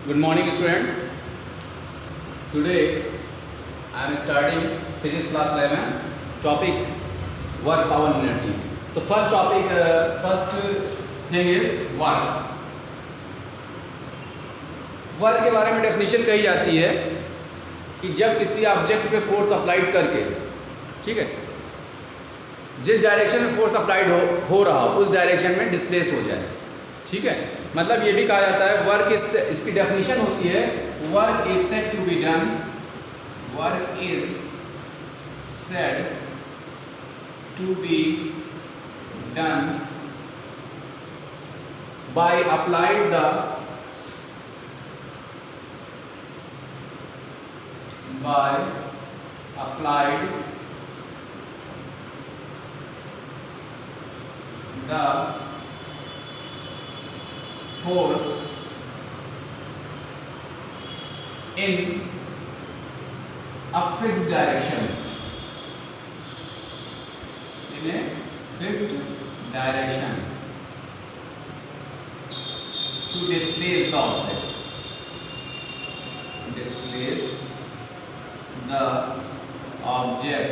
Good morning, students. Today I am starting physics class 11. Topic work, power, and energy. तो first thing is work. Work के बारे में definition कही जाती है कि जब किसी ऑब्जेक्ट पे फोर्स अप्लाइड करके, ठीक है, जिस डायरेक्शन में फोर्स अप्लाइड हो रहा हो उस डायरेक्शन में डिस्प्लेस हो जाए, ठीक है। मतलब ये भी कहा जाता है वर्क इज, इसकी डेफिनेशन होती है work is said to be done, work is said to be done by applied the force in a fixed direction, in a fixed direction to displace the object, displace the object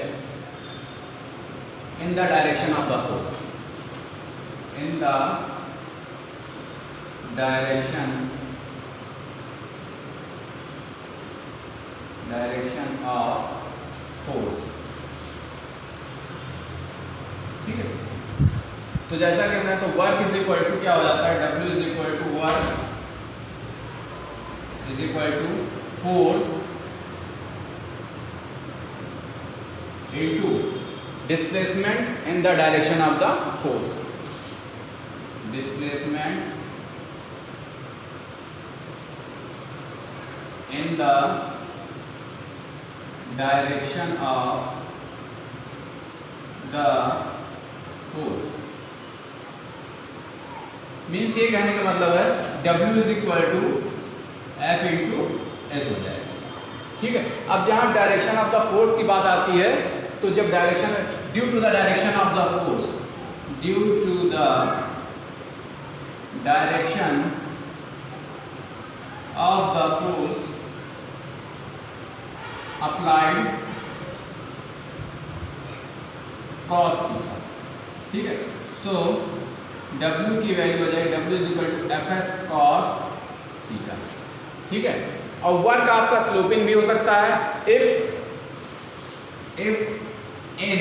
in the direction of the force, in the direction of force, ठीक है। तो जैसा कि हमने, तो work is equal to क्या हो जाता है, W is equal to work is equal to force into displacement in the direction of the force, displacement in the direction of the force। Means ये कहने का मतलब है W is equal to F into s हो जाएगा, ठीक है। अब जहां डायरेक्शन ऑफ द फोर्स की बात आती है तो जब direction due to the direction of the force, due to the direction of the force applied cos theta, ठीक है। सो W की वैल्यू हो जाएगी W is equal to Fs cos theta, ठीक है। और वर्क आपका स्लोपिंग भी हो सकता है if in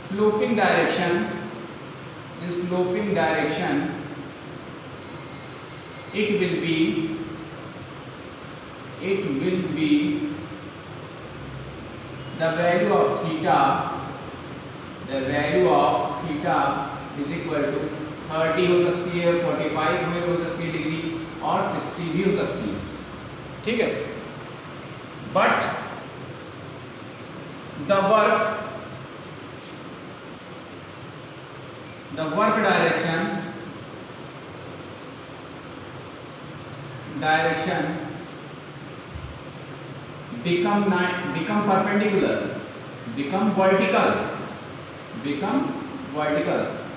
sloping direction, it will be the value of theta is equal to 30 हो सकती है, 45 हो सकती है डिग्री और 60 भी हो सकती है, ठीक है। But the work direction become perpendicular, become vertical,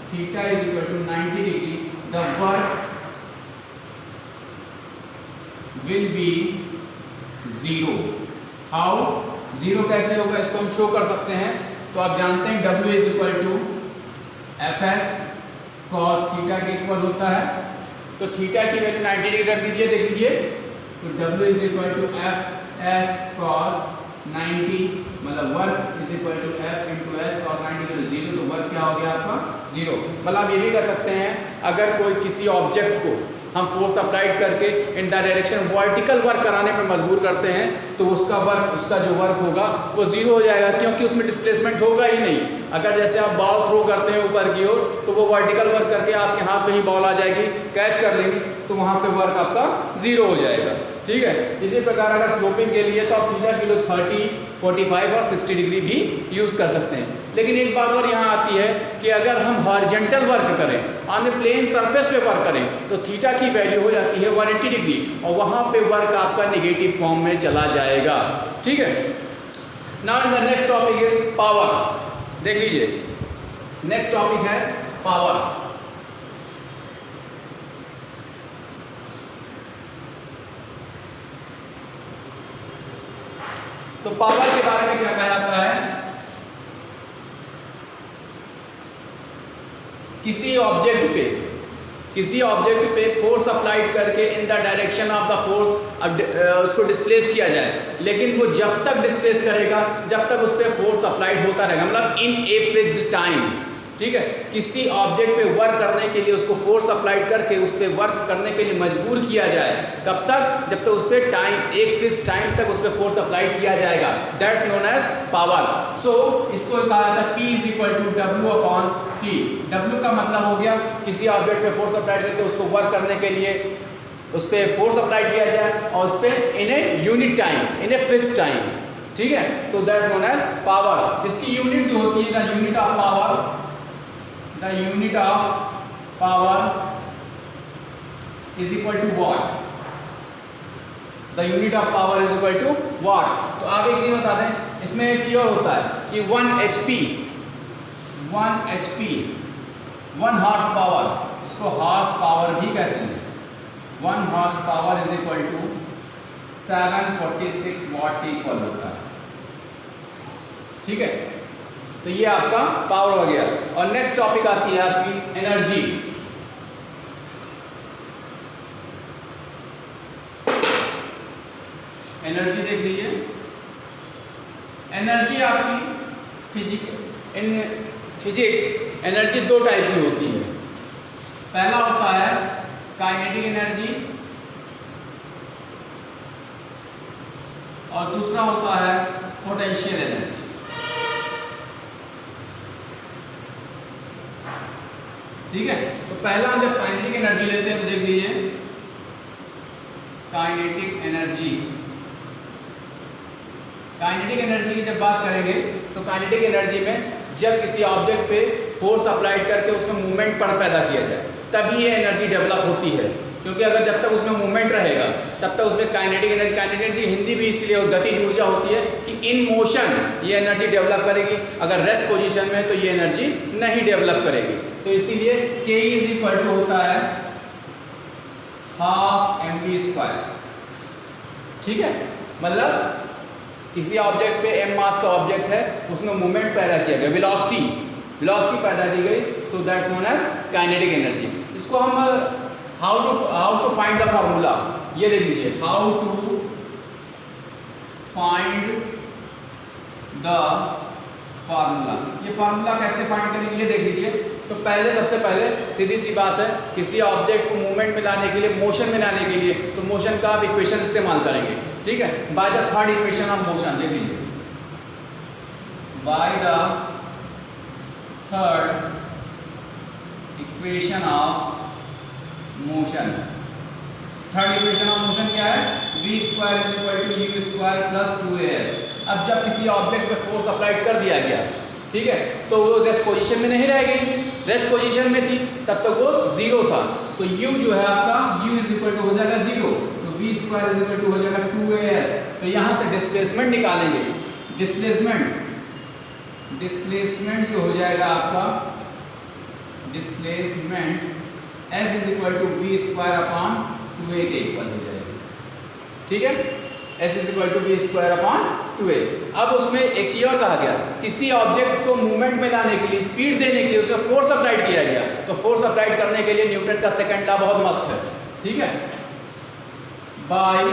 theta is equal to 90 degree, the work will be zero। how zero कैसे होगा, इसको हम शो कर सकते हैं। तो आप जानते हैं W is equal to Fs cos theta के इक्वल होता है, तो थीटा की वैल्यू 90 डिग्री रख दीजिए, देख लीजिए। तो W is equal to Fs cos 90, मतलब work is equal to F into s cos 90 तो जीरो, तो वर्क क्या हो गया आपका जीरो। मतलब आप ये भी कर सकते हैं, अगर कोई किसी ऑब्जेक्ट को हम फोर्स अप्लाइड करके इन डायरेक्शन वर्टिकल वर्क कराने पर मजबूर करते हैं तो उसका जो वर्क होगा वो जीरो हो जाएगा, क्योंकि उसमें डिस्प्लेसमेंट होगा ही नहीं। अगर जैसे आप बॉल थ्रो करते हैं ऊपर की ओर तो वो वर्टिकल वर्क करके आपके हाथ में ही बॉल आ जाएगी, कैच कर लेंगे, तो वहाँ पे वर्क आपका जीरो हो जाएगा, ठीक है। इसी प्रकार अगर स्लोपिंग के लिए तो आप थीटा के लिए 30, 45 और 60 डिग्री भी यूज़ कर सकते हैं। लेकिन एक बात और यहाँ आती है कि अगर हम हॉरिजॉन्टल वर्क करें, ऑन ए प्लेन सरफेस पे वर्क करें, तो थीटा की वैल्यू हो जाती है 180 डिग्री और वहाँ पे वर्क आपका नेगेटिव फॉर्म में चला जाएगा, ठीक है। Now in the next topic is power. देख लीजिए, नेक्स्ट टॉपिक है पावर। तो पावर के बारे में क्या कहा जाता है? किसी ऑब्जेक्ट पे फोर्स अप्लाइड करके इन the direction of the force उसको डिस्प्लेस किया जाए, लेकिन वो जब तक डिस्प्लेस करेगा जब तक उस पर फोर्स अप्लाइड होता रहेगा, मतलब इन ए फिक्स्ड टाइम। ठीक है, किसी ऑब्जेक्ट पे वर्क करने के लिए उसको फोर्स अप्लाइड करके उस पर वर्क करने के लिए मजबूर किया जाए, कब तक? जब तक उस पर टाइम, एक फिक्स टाइम तक उस पर फोर्स अप्लाइड किया जाएगा। That's known as power. So इसको कहा जाता है P = W/T। W का मतलब हो गया किसी ऑब्जेक्ट पे फोर्स अप्लाइड करके उसको वर्क करने के लिए उस पर फोर्स अप्लाइड किया जाए और उस पर in a unit time, in a fix time. ठीक है, तो दैट्स नोन एज पावर। इसकी यूनिट जो होती है, the unit of power is equal to watt। The unit of power is equal to watt। तो आप एक चीज बता दें, इसमें एक चीज और होता है कि 1 HP 1 हॉर्स पावर, इसको हॉर्स पावर भी कहते हैं। 1 horse power is equal to 746 watt के इक्वल होता है। ठीक है, तो ये आपका पावर हो गया। और नेक्स्ट टॉपिक आती है आपकी एनर्जी। एनर्जी देख लीजिए। एनर्जी आपकी फिजिक्स एनर्जी दो टाइप की होती है। पहला होता है काइनेटिक एनर्जी और दूसरा होता है पोटेंशियल एनर्जी। ठीक है, तो पहला हम जब काइनेटिक एनर्जी लेते हैं तो देख लीजिए, काइनेटिक एनर्जी की जब बात करेंगे तो काइनेटिक एनर्जी में जब किसी ऑब्जेक्ट पे फोर्स अप्लाइड करके उसमें मूवमेंट पैदा किया जाए तभी ये एनर्जी डेवलप होती है। क्योंकि अगर जब तक उसमें मूवमेंट रहेगा तब तक उसमें काइनेटिक एनर्जी हिंदी भी इसलिए गतिज ऊर्जा होती है कि इन मोशन ये एनर्जी डेवलप करेगी, अगर रेस्ट पोजीशन में तो ये एनर्जी नहीं डेवलप करेगी। तो इसीलिए K = होता है ½ mv²। ठीक है, मतलब किसी ऑब्जेक्ट पे m मास का ऑब्जेक्ट है, उसमें मूवमेंट पैदा किया गया, वेलोसिटी पैदा की गई, तो that's known as kinetic energy. इसको हम how to find the formula, ये देख लीजिए, how to find the formula. ये फार्मूला कैसे फाइंड करेंगे ये देख लीजिए। तो पहले सबसे पहले सीधी सी बात है, किसी ऑब्जेक्ट को मूवमेंट में लाने के लिए, मोशन में लाने के लिए, तो मोशन का आप इक्वेशन इस्तेमाल करेंगे। ठीक है, by the third equation of motion देख लीजिए, by the third equation of motion. Third equation of motion क्या है? v² = u² + 2as। अब जब किसी ऑब्जेक्ट पे फोर्स अप्लाइड कर दिया गया, ठीक है, तो वो रेस्ट पोजीशन में नहीं रह गई, रेस्ट पोजीशन में थी, तब तक वो 0 था। तो u जो है आपका u = हो जाएगा 0, तो v² = हो जाएगा 2as। तो यहाँ से डिस्प्लेसमेंट निकालेंगे, डिस्प्लेसमेंट जो हो जाएगा आपका, डिस्प्लेसमेंट s = v²/2a के इक्वल हो जाएगा। ठीक है, s = v²/2a। अब उसमें एक चीज और कहा गया, किसी ऑब्जेक्ट को मूवमेंट में लाने के लिए, स्पीड देने के लिए उसमें फोर्स अप्लाइड किया गया, तो फोर्स अप्लाइड करने के लिए न्यूटन का सेकंड लॉ बहुत मस्त है। ठीक है, बाय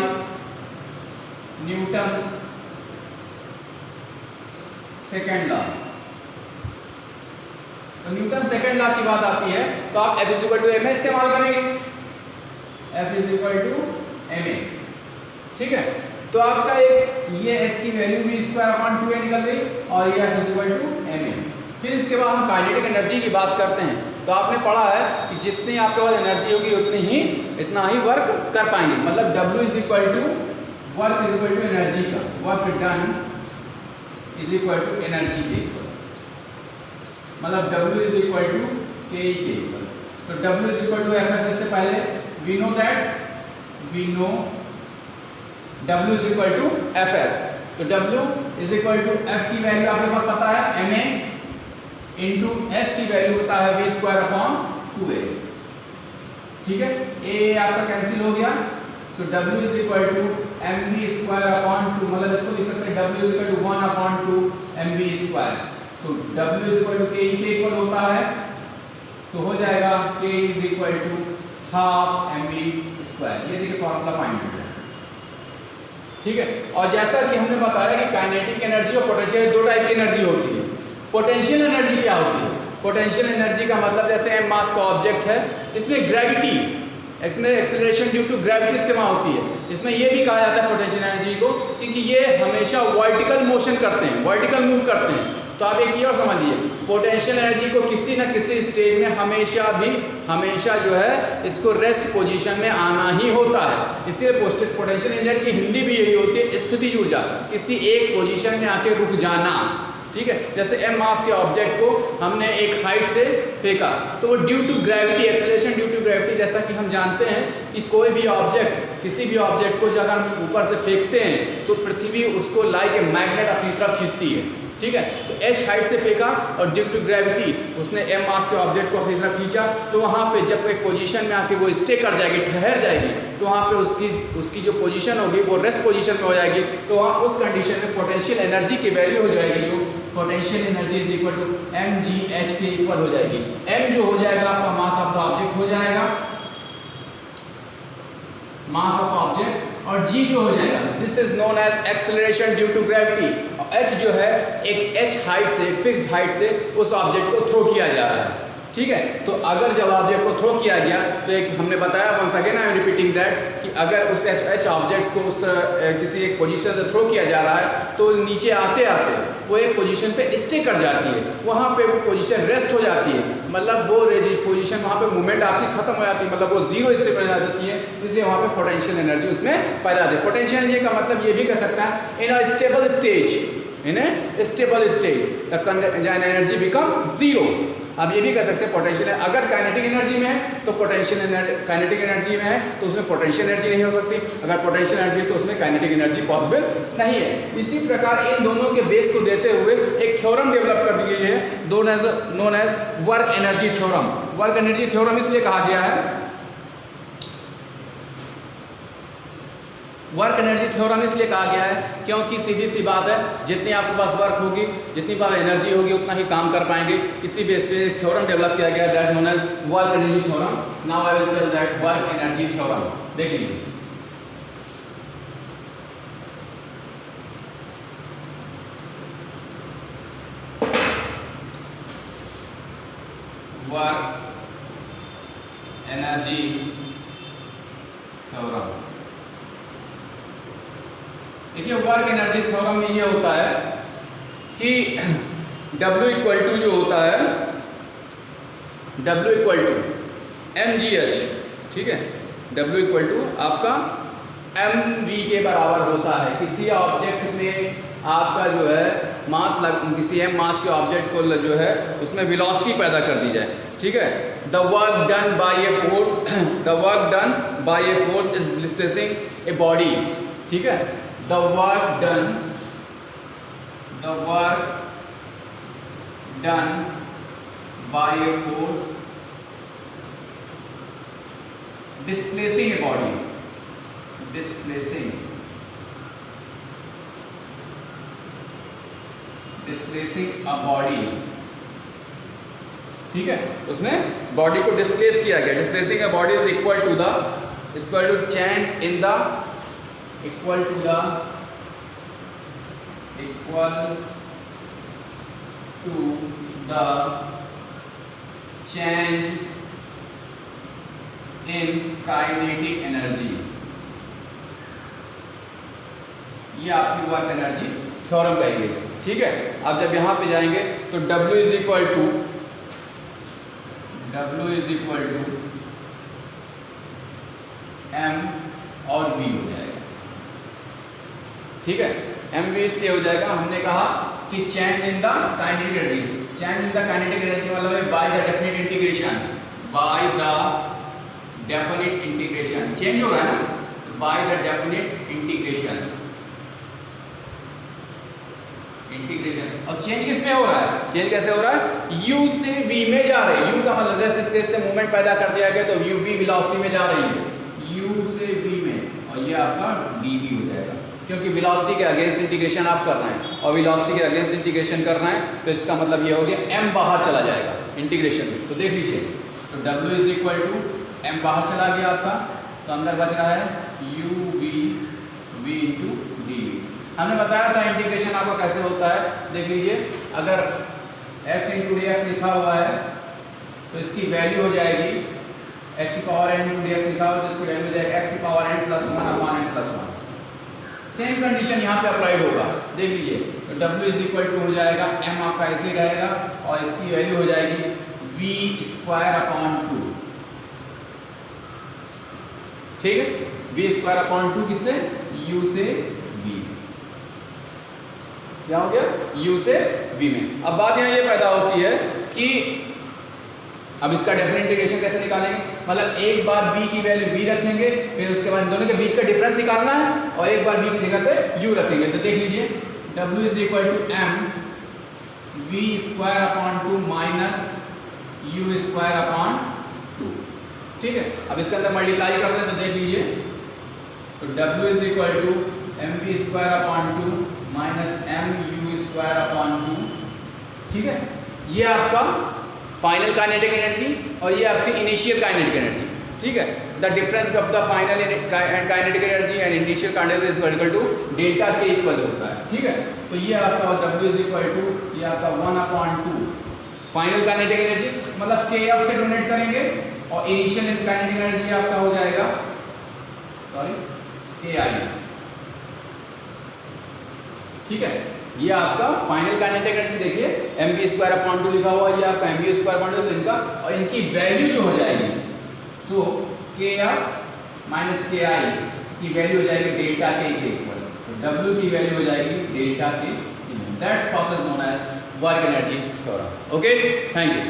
न्यूटन्स सेकंड लॉ। तो न्यूटन सेकंड लॉ की बात आती है तो आप F = ma इस्तेमाल करेंगे, F = ma। ठीक है, तो आपका एक ये s की वैल्यू v²/2a निकल गई और ये F = ma। फिर इसके बाद हम काइनेटिक एनर्जी की बात करते हैं। तो आपने पढ़ा है कि जितनी आपके पास एनर्जी होगी इतना ही वर्क कर पाएंगे, मतलब W = वर्क = एनर्जी का, वर्क डन = एनर्जी के इक्वल, मतलब W = K के इक्वल। तो W = Fs से पहले we know W = Fs। तो W = F की वैल्यू आपके पास पता है ma इंटू S की वैल्यू होता है v²/2a। ठीक है, a आपका कैंसिल हो गया, तो W is equal to mv square upon 2, मतलब इसको लिख सकते हैं W is equal to 1 upon 2 mv square. तो W is equal to k के इक्वल होता है, तो हो जाएगा k is equal to half mv square. ये देखिए फॉर्मूला फाइंड करना है, ठीक है। और जैसा कि हमने बताया कि काइनेटिक एनर्जी और पोटेंशियल दो टाइप की एनर्जी होती है। पोटेंशियल एनर्जी क्या होती है? पोटेंशियल एनर्जी का मतलब जैसे m मास का ऑब्जेक्ट है, इसमें ग्रेविटी, इसमें एक्सेलरेशन ड्यू टू ग्रेविटी इस्तेमाल होती है। इसमें यह भी कहा जाता है पोटेंशियल एनर्जी को क्योंकि ये हमेशा वर्टिकल मोशन करते हैं, वर्टिकल मूव करते हैं। तो आप एक चीज़ और समझिए, पोटेंशियल एनर्जी को किसी न किसी स्टेज में हमेशा जो है इसको रेस्ट पोजीशन में आना ही होता है। इसलिए पोटेंशियल एनर्जी की हिंदी भी यही होती है, स्थितिज ऊर्जा, किसी एक पोजीशन में आके रुक जाना, ठीक है। जैसे m मास के ऑब्जेक्ट को हमने एक हाइट से फेंका तो वो due to gravity, acceleration due to gravity, जैसा कि हम जानते हैं कि कोई भी ऑब्जेक्ट, किसी भी ऑब्जेक्ट को जब हम ऊपर से फेंकते हैं तो पृथ्वी उसको लाइक ए मैग्नेट अपनी तरफ खींचती है, ठीक है। तो h हाइट से फेंका और ड्यू टू ग्रेविटी उसने m मास के ऑब्जेक्ट को अपनी तरफ खींचा, तो वहाँ पे जब एक पोजीशन में आके वो स्टे कर जाएगी, ठहर जाएगी, तो वहाँ पे उसकी जो पोजीशन होगी वो रेस्ट पोजीशन में हो जाएगी। तो वहाँ उस कंडीशन में पोटेंशियल एनर्जी की वैल्यू हो जाएगी, जो potential energy is equal to mgh के इक्वल हो जाएगी। m जो हो जाएगा आपका मास ऑफ द ऑब्जेक्ट हो जाएगा, मास ऑफ ऑब्जेक्ट, और g जो हो जाएगा this is known as acceleration due to gravity. और h जो है एक h हाइट से, फिक्स्ड हाइट से उस ऑब्जेक्ट को थ्रो किया जा रहा है, ठीक है। तो अगर जब ऑब्जेक्ट को थ्रो किया गया तो एक हमने बताया, once again I am repeating that, कि अगर उस h ऑब्जेक्ट को उस किसी एक पोजीशन से थ्रो किया जा रहा है तो नीचे आते आते वो एक पोजीशन पे स्टे कर जाती है, वहाँ पे वो पोजीशन रेस्ट हो जाती है, मतलब वो पोजीशन वहाँ पे मूवमेंट आपकी खत्म हो जाती है, मतलब वो जीरो स्टे पर जाती है। इसलिए वहाँ पे पोटेंशियल एनर्जी उसमें पैदा होती है। पोटेंशियल एनर्जी का मतलब ये भी कह सकता है in a stable stage, in a stable stage the energy become zero. अब ये भी कह सकते हैं पोटेंशियल, अगर काइनेटिक एनर्जी में है तो काइनेटिक एनर्जी में है तो उसमें पोटेंशियल एनर्जी नहीं हो सकती, अगर पोटेंशियल एनर्जी है तो उसमें काइनेटिक एनर्जी पॉसिबल नहीं है। इसी प्रकार इन दोनों के बेस को देते हुए एक थ्योरम डेवलप कर दी गई है known as work energy theorem. Work energy theorem इसलिए कहा गया है, वर्क एनर्जी थ्योरम इसलिए कहा गया है क्योंकि सीधी सी बात है, जितनी आपके पास वर्क होगी, जितनी बार एनर्जी होगी, उतना ही काम कर पाएंगे। इसी बेस पे थ्योरम डेवलप किया गया, that is known as work energy theorem. Now I will tell that work energy theorem. देख लीजिए, वर्क एनर्जी थ्योरम। देखिए वर्क एनर्जी थ्योरम में ये होता है कि W इक्वल टू जो होता है, W इक्वल टू mgh, ठीक है। W इक्वल टू आपका mv के बराबर होता है। किसी ऑब्जेक्ट में आपका जो है मास किसी m मास के ऑब्जेक्ट को जो है उसमें वेलोसिटी पैदा कर दी जाए, ठीक है। The work done by a force, the work done by a force is displacing a body, ठीक है। The work done by a force displacing a body, displacing a body, ठीक है। उसने बॉडी को डिस्प्लेस किया गया। Displacing a body is equal to change in the equal to the change in kinetic energy। ये आपकी वर्क एनर्जी थ्योरम कहेंगे, ठीक है। अब जब यहां पे जाएंगे तो W is equal to m और v हो जाएगा, ठीक है। mv इसलिए हो जाएगा, हमने कहा कि change in the kinetic energy, change in the kinetic energy मतलब है by the definite integration, by the definite integration, change हो रहा है ना, बाय द डेफिनेट इंटीग्रेशन। और चेंज किस में हो रहा है? चेंज कैसे हो रहा है? u से v में जा रहे हैं। u का मतलब रेस्ट स्टेज से मूवमेंट पैदा कर दिया गया तो u v वेलोसिटी में जा रही है, u से v में, और ये आपका dv हो जाएगा, क्योंकि वेलोसिटी के अगेंस्ट इंटीग्रेशन आप कर रहे हैं और वेलोसिटी के अगेंस्ट इंटीग्रेशन कर रहे हैं, तो इसका मतलब ये हो गया m बाहर चला जाएगा इंटीग्रेशन में। तो देख लीजिए, तो w is equal to m बाहर चला गया आपका, तो अंदर बच रहा है u v into d v. हमने बताया था इंटीग्रेशन आपका कैसे होता है, देख लीजिए, अगर x इंटू डी एक्स लिखा हुआ है तो इसकी वैल्यू हो जाएगी x की power n into D x लिखा हुआ तो इसकी वैल्यू हो जाएगी x की power n plus 1 upon n plus 1। Same condition यहाँ पे अप्लाई होगा, देख लीजिए, तो w इज इक्वल टू हो जाएगा m आपका ऐसे रहेगा और इसकी वैल्यू हो जाएगी v स्क्वायर अपॉन 2, ठीक है, v स्क्वायर अपॉन 2 किससे, u से v, क्या हो गया, u से v में। अब बात यहाँ ये पैदा होती है कि अब इसका डेफिनेट इंटीग्रेशन कैसे निकालेंगे, मतलब एक बार b की वैल्यू b रखेंगे, फिर उसके बाद दोनों के बीच का डिफरेंस निकालना है और एक बार b की जगह पे u रखेंगे। तो देख लीजिए, w is equal to m v square upon 2 minus u square upon 2, ठीक है। अब इसके अंदर मल्टीप्लाई करते हैं तो देख लीजिए, तो w is equal to m v square upon 2 minus m u square upon 2, ठीक है। ये आपका फाइनल काइनेटिक एनर्जी और ये आपकी इनिशियल काइनेटिक एनर्जी, ठीक है। The difference of the final kinetic energy and initial kinetic is equal to delta के इक्वल होता है, ठीक है। तो ये आपका W इज इक्वल टू ये आपका 1/2 फाइनल काइनेटिक एनर्जी, मतलब के एफ से डोनेट करेंगे और इनिशियल काइनेटिक एनर्जी आपका हो जाएगा के आई, ठीक है। ये आपका फाइनल काइनेटिक एनर्जी देखिए एम वी स्क्वायर अपॉन 2 लिखा हुआ, ये आपका एम वी स्क्वायर अपॉन 2 इनका, और इनकी वैल्यू जो हो जाएगी, सो के एफ माइनस के आई की वैल्यू हो जाएगी डेल्टा के इक्वल, तो डब्ल्यू की वैल्यू हो जाएगी डेल्टा के, that's process known as work energy theorem. Okay, thank you.